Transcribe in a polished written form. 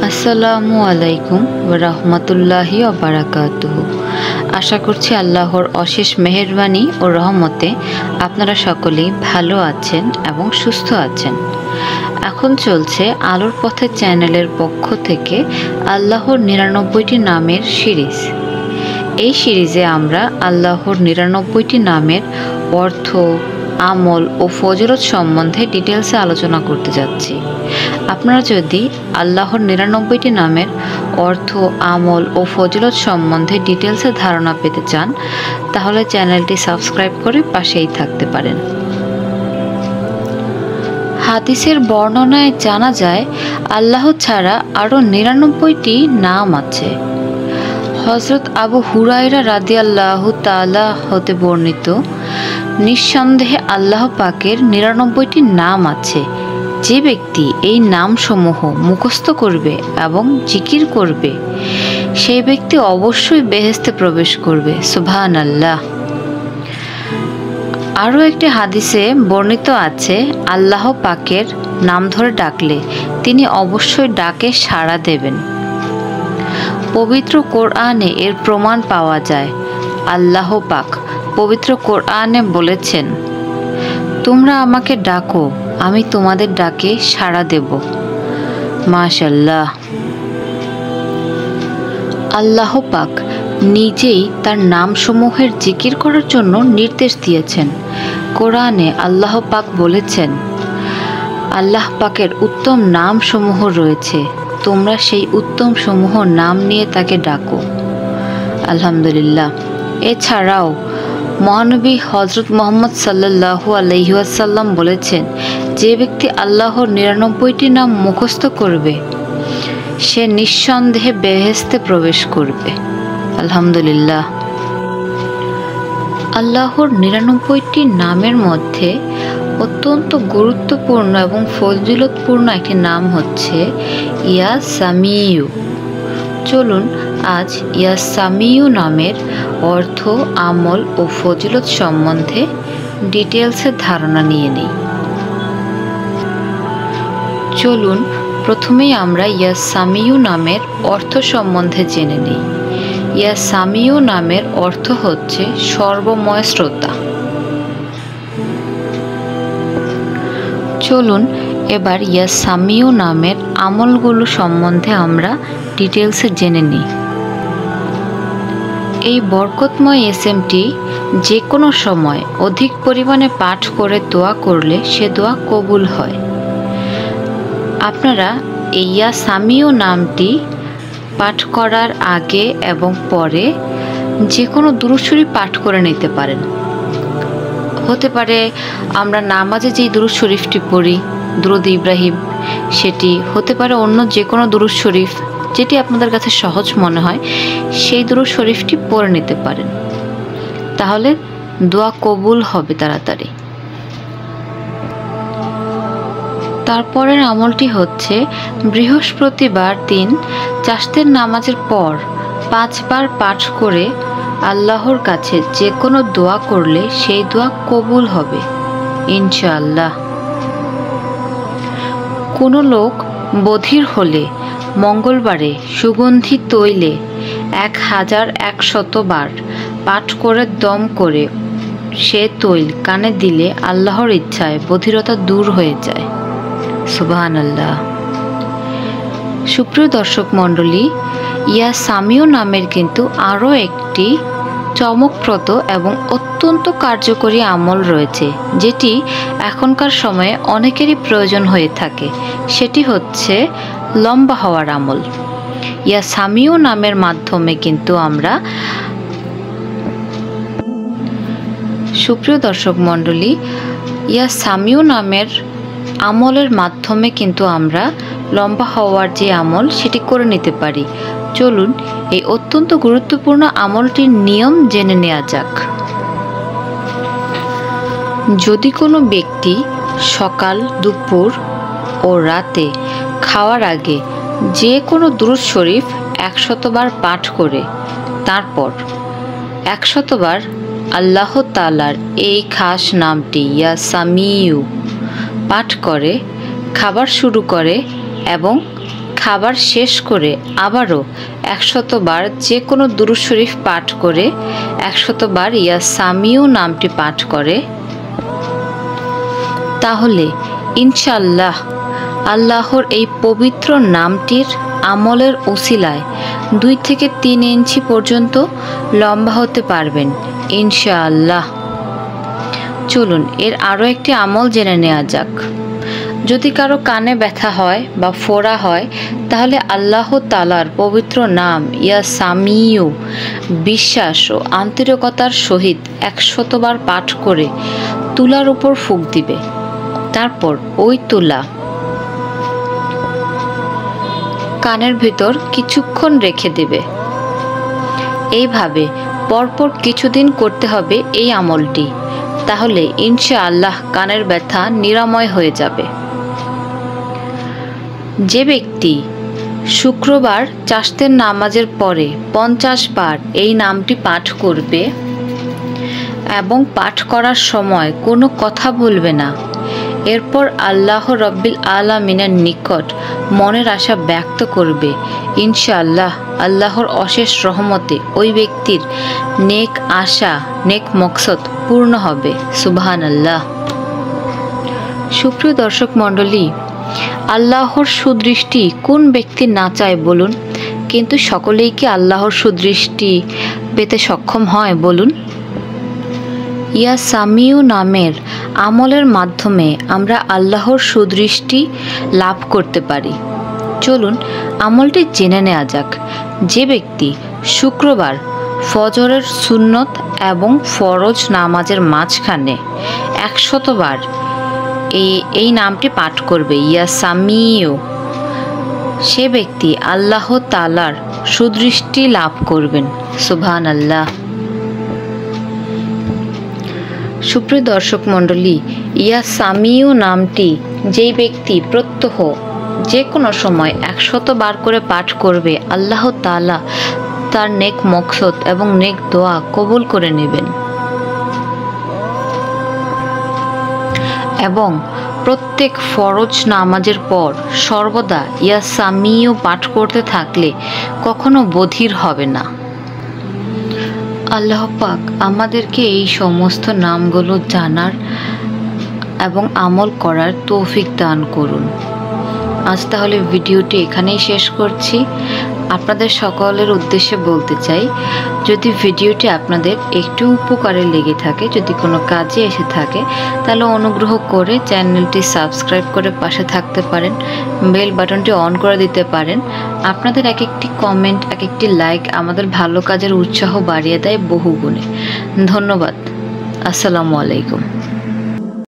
আসসালামু আলাইকুম ওয়া রাহমাতুল্লাহি ওয়া বারাকাতুহু। আশা করছি আল্লাহর অশেষ মেহেরবানি ও রহমতে আপনারা সকলেই ভালো আছেন এবং সুস্থ আছেন। এখন চলছে আলোর পথে চ্যানেলের পক্ষ থেকে আল্লাহর ৯৯টি নামের সিরিজ। এই সিরিজে আমরা আল্লাহর ৯৯টি নামের অর্থ, আমল ও ফজিলত সম্বন্ধে ডিটেলসে আলোচনা করতে যাচ্ছি। আপনারা যদি আল্লাহর ৯৯টি নামের অর্থ, আমল ও ফজিলত সম্বন্ধে ডিটেলসে ধারণা পেতে চান, তাহলে চ্যানেলটি সাবস্ক্রাইব করে পাশেই থাকতে পারেন। হাদিসের বর্ণনায় জানা যায় আল্লাহ ছাড়া আরও ৯৯টি নাম আছে। হযরত আবু হুরায়রা রাদিয়াল্লাহু তাআলা হতে বর্ণিত, নিঃসন্দেহে আল্লাহ পাকের ৯৯টি নাম আছে। যে ব্যক্তি এই নামসমূহ মুখস্থ করবে এবং জিকির করবে, সেই ব্যক্তি অবশ্যই বেহেশতে প্রবেশ করবে। সুবহানাল্লাহ। আরও একটি হাদিসে বর্ণিত আছে, আল্লাহ পাকের নাম ধরে ডাকলে তিনি অবশ্যই ডাকে সাড়া দেবেন। পবিত্র কোরআনে এর প্রমাণ পাওয়া যায়। আল্লাহ পাক পবিত্র কোরআনে বলেছেন, তোমরা আমাকে ডাকো, আমি তোমাদের ডাকে সাড়া দেব। মাশাআল্লাহ। আল্লাহ পাক নিজেই তার নামসমূহের জিকির করার জন্য নির্দেশ দিয়েছেন। কোরআনে আল্লাহ পাক বলেছেন, আল্লাহ পাকের উত্তম নামসমূহ রয়েছে, তোমরা সেই উত্তম সমূহ নাম নিয়ে তাকে ডাকো। আলহামদুলিল্লাহ। এছাড়াও মহানবী হযরত মুহাম্মদ সাল্লাল্লাহু আলাইহি ওয়াসাল্লাম বলেছেন, যে ব্যক্তি আল্লাহর ৯৯টি নাম মুখস্থ করবে, সে নিঃসন্দেহে বেহেশতে প্রবেশ করবে। আলহামদুলিল্লাহ। আল্লাহর ৯৯টি নামের মধ্যে অত্যন্ত গুরুত্বপূর্ণ এবং ফজিলতপূর্ণ একটি নাম হচ্ছে ইয়া সামিউ। চলুন আজ ইয়া সামিউ নামের অর্থ, আমল ও ফজিলত সম্বন্ধে ডিটেলসে ধারণা নিয়ে নিই। চলুন প্রথমেই আমরা ইয়া সামিউ নামের অর্থ সম্বন্ধে জেনে নিই। ইয়া সামিউ নামের অর্থ হচ্ছে সর্বময় শ্রোতা। চলুন এবার ইয়া সামিউ নামের আমলগুলো সম্বন্ধে আমরা ডিটেলসে জেনে নিই। এই বরকতময় এসএমটি যে কোনো সময় অধিক পরিমাণে পাঠ করে দোয়া করলে সে দোয়া কবুল হয়। আপনারা এই ইয়া সামিউ নামটি পাঠ করার আগে এবং পরে যে কোনো দুরূদ শরীফ পাঠ করে নিতে পারেন। হতে পারে আমরা নামাজে যেই দুরূদ শরীফটি পড়ি, দুরূদ ইব্রাহিম, সেটি হতে পারে অন্য যে কোনো দুরূদ শরীফ, যেটি আপনাদের কাছে সহজ মনে হয় সেই দুরূদ শরীফটি পড়ে নিতে পারেন, তাহলে দোয়া কবুল হবে তাড়াতাড়ি। তারপরের আমলটি হচ্ছে বৃহস্পতিবার দিন চাশতের নামাজের পর ৫ বার পাঠ করে আল্লাহর কাছে যে কোনো দোয়া করলে সেই দোয়া কবুল হবে ইনশাআল্লাহ। কোনো লোক বধির হলে মঙ্গলবারে সুগন্ধি তৈলে ১,১০০ বার পাঠ করে দম করে সে তৈল কানে দিলে আল্লাহর ইচ্ছায় বধিরতা দূর হয়ে যায়। সুবহানাল্লাহ। সুপ্রিয় দর্শক মণ্ডলী, ইয়া সামিউ নামের কিন্তু আরও একটি চমকপ্রদ এবং অত্যন্ত কার্যকরী আমল রয়েছে, যেটি এখনকার সময়ে অনেকেরই প্রয়োজন হয়ে থাকে। সেটি হচ্ছে লম্বা হওয়ার আমল। ইয়া সামিউ নামের মাধ্যমে কিন্তু আমরা, সুপ্রিয় দর্শক মণ্ডলী, ইয়া সামিউ নামের আমলের মাধ্যমে কিন্তু আমরা লম্বা হওয়ার যে আমল সেটি করে নিতে পারি। চলুন এই অত্যন্ত গুরুত্বপূর্ণ আমলটির নিয়ম জেনে নেওয়া যাক। যদি কোনো ব্যক্তি সকাল, দুপুর ও রাতে খাওয়ার আগে যে কোনো দুরূদ শরীফ ১০০ বার পাঠ করে তারপর ১০০ বার আল্লাহ তাআলার এই খাস নামটি ইয়া সামিউ পাঠ করে খাবার শুরু করে এবং খাবার শেষ করে আবারও 100 বার যে কোনো দুরূদ শরীফ পাঠ করে 100 বার ইয়া সামিউ নামটি পাঠ করে, তাহলে ইনশাআল্লাহ আল্লাহর এই পবিত্র নামটির আমলের উসিলায় 2 থেকে 3 ইঞ্চি পর্যন্ত লম্বা হতে পারবেন ইনশাআল্লাহ। চলুন এর আরও একটি আমল জেনে নেওয়া যাক। যদি কারো কানে ব্যথা হয় বা ফোড়া হয়, তাহলে আল্লাহ তাআলার পবিত্র নাম ইয়া সামিউ বিশ্বাস ও আন্তরিকতার সহিত 100 বার পাঠ করে তুলার উপর ফুঁক দিবে। তারপর ওই তুলা কানের ভিতর কিছুক্ষণ রেখে দেবে। এইভাবে পরপর কিছুদিন করতে হবে এই আমলটি, তাহলে ইনশাআল্লাহ কানের ব্যথা নিরাময় হয়ে যাবে। যে ব্যক্তি শুক্রবার চাশতের নামাজের পরে 50 বার এই নামটি পাঠ করবে এবং পাঠ করার সময় কোনো কথা বলবে না, এরপর আল্লাহ রব্বিল আলামিনের নিকট মনের আশা ব্যক্ত করবে, ইনশাআল্লাহ আল্লাহর অশেষ রহমতে ওই ব্যক্তির নেক আশা নেক মকসদ পূর্ণ হবে। সুবহানাল্লাহ। সুপ্রিয় দর্শক মণ্ডলী, আল্লাহর সুদৃষ্টি কোন ব্যক্তি না চায় বলুন, কিন্তু সকলেই কি আল্লাহর সুদৃষ্টি পেতে সক্ষম হয় বলুন? ইয়া সামিউ নামের আমলের মাধ্যমে আমরা আল্লাহর সুদৃষ্টি লাভ করতে পারি। চলুন আমলটি জেনে নেওয়া যাক। যে ব্যক্তি শুক্রবার ফজরের সুন্নত এবং ফরজ নামাজের মাঝখানে 100 বার এই নামটি পাঠ করবে ইয়া সামিউ, সে ব্যক্তি আল্লাহ তাআলার সুদৃষ্টি লাভ করবেন। সুবহানাল্লাহ। সুপ্রিয় দর্শক মণ্ডলী, ইয়া সামিউ নামটি যেই ব্যক্তি প্রত্যহ যে কোনো সময় 100 বার করে পাঠ করবে, আল্লাহ তাআলা তার নেক মকসদ এবং নেক দোয়া কবুল করে নেবেন। এবং প্রত্যেক ফরজ নামাজের পর সর্বদা ইয়া সামিউ পাঠ করতে থাকলে কখনো বধির হবে না। আল্লাহ পাক আমাদেরকে এই সমস্ত নামগুলো জানার এবং আমল করার তৌফিক দান করুন। আজ তাহলে ভিডিওটি এখানেই শেষ করছি। আপনাদের সকলের উদ্দেশ্যে বলতে চাই, যদি ভিডিওটি আপনাদের একটু উপকারে লেগে থাকে, যদি কোনো কাজে এসে থাকে, তাহলে অনুগ্রহ করে চ্যানেলটি সাবস্ক্রাইব করে পাশে থাকতে পারেন, বেল বাটনটি অন করে দিতে পারেন। আপনাদের এক একটি কমেন্ট, এক একটি লাইক আমাদের ভালো কাজের উৎসাহ বাড়িয়ে দেয় বহুগুণে। ধন্যবাদ। আসসালামু আলাইকুম।